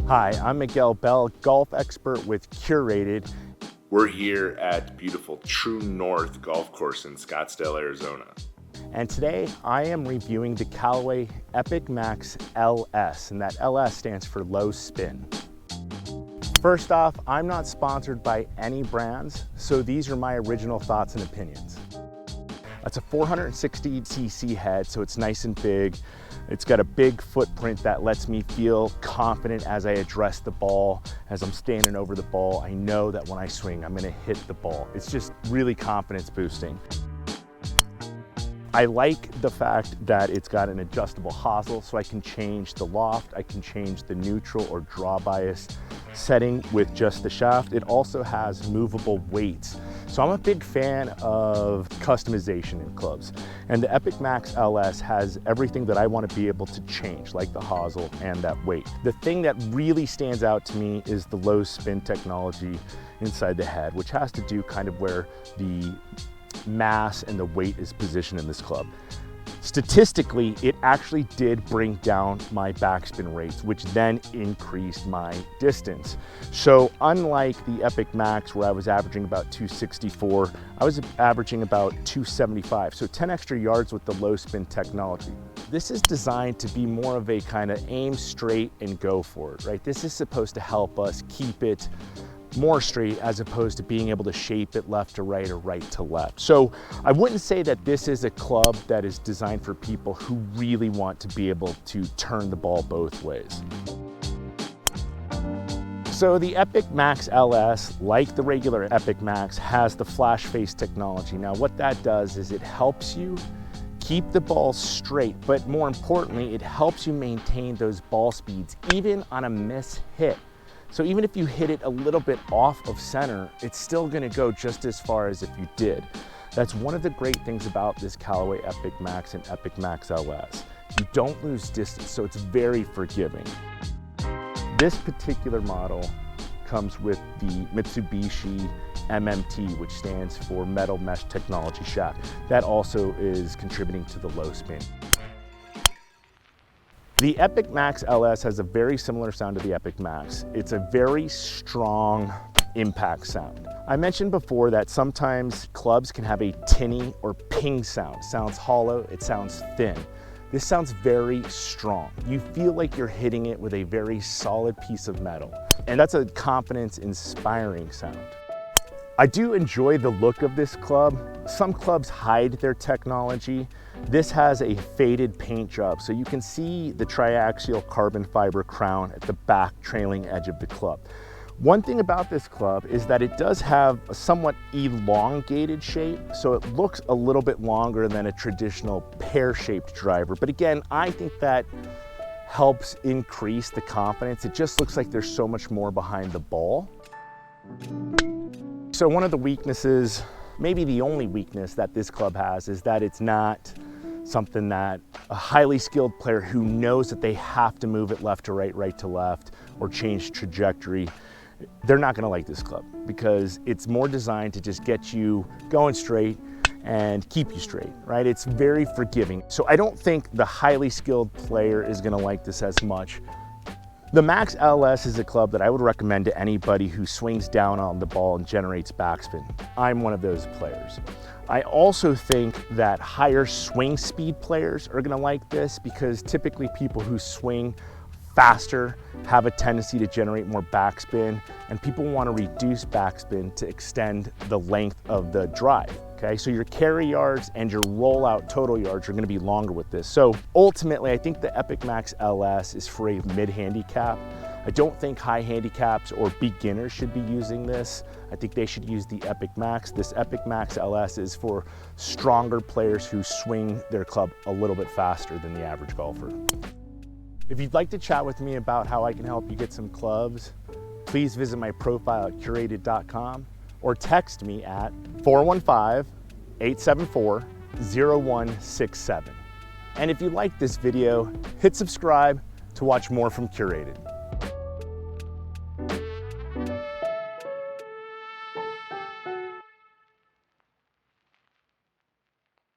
Hi, I'm Miguel Bell, golf expert with Curated. We're here at beautiful True North Golf Course in Scottsdale, Arizona. And today I am reviewing the Callaway Epic Max LS, and that LS stands for low spin. First off, I'm not sponsored by any brands, so these are my original thoughts and opinions. It's a 460cc head, so it's nice and big. It's got a big footprint that lets me feel confident as I address the ball. As I'm standing over the ball, I know that when I swing, I'm gonna hit the ball. It's just really confidence boosting. I like the fact that it's got an adjustable hosel, so I can change the loft, I can change the neutral or draw bias setting with just the shaft. It also has movable weights. So I'm a big fan of customization in clubs. And the Epic Max LS has everything that I want to be able to change, like the hosel and that weight. The thing that really stands out to me is the low spin technology inside the head, which has to do kind of where the mass and the weight is positioned in this club. Statistically, it actually did bring down my backspin rates, which then increased my distance. So unlike the Epic Max, where I was averaging about 264, I was averaging about 275. So 10 extra yards with the low spin technology. This is designed to be more of a kind of aim straight and go for it, right? This is supposed to help us keep it more straight as opposed to being able to shape it left to right or right to left. So I wouldn't say that this is a club that is designed for people who really want to be able to turn the ball both ways. So the Epic Max LS, like the regular Epic Max, has the flash face technology. Now what that does is it helps you keep the ball straight, but more importantly, it helps you maintain those ball speeds even on a miss hit. So even if you hit it a little bit off of center, it's still gonna go just as far as if you did. That's one of the great things about this Callaway Epic Max and Epic Max LS. You don't lose distance, so it's very forgiving. This particular model comes with the Mitsubishi MMT, which stands for Metal Mesh Technology Shaft. That also is contributing to the low spin. The Epic Max LS has a very similar sound to the Epic Max. It's a very strong impact sound. I mentioned before that sometimes clubs can have a tinny or ping sound. It sounds hollow, it sounds thin. This sounds very strong. You feel like you're hitting it with a very solid piece of metal. And that's a confidence-inspiring sound. I do enjoy the look of this club. Some clubs hide their technology. This has a faded paint job, so you can see the triaxial carbon fiber crown at the back trailing edge of the club. One thing about this club is that it does have a somewhat elongated shape, so it looks a little bit longer than a traditional pear-shaped driver. But again, I think that helps increase the confidence. It just looks like there's so much more behind the ball. So one of the weaknesses, maybe the only weakness that this club has, is that it's not something that a highly skilled player who knows that they have to move it left to right, right to left, or change trajectory, they're not gonna like this club because it's more designed to just get you going straight and keep you straight, right? It's very forgiving. So I don't think the highly skilled player is gonna like this as much. The Max LS is a club that I would recommend to anybody who swings down on the ball and generates backspin. I'm one of those players. I also think that higher swing speed players are gonna like this because typically people who swing faster have a tendency to generate more backspin, and people wanna reduce backspin to extend the length of the drive. Okay, so your carry yards and your rollout total yards are gonna be longer with this. So ultimately, I think the Epic Max LS is for a mid-handicap. I don't think high handicaps or beginners should be using this. I think they should use the Epic Max. This Epic Max LS is for stronger players who swing their club a little bit faster than the average golfer. If you'd like to chat with me about how I can help you get some clubs, please visit my profile at curated.com or text me at 415-874-0167. And if you like this video, hit subscribe to watch more from Curated.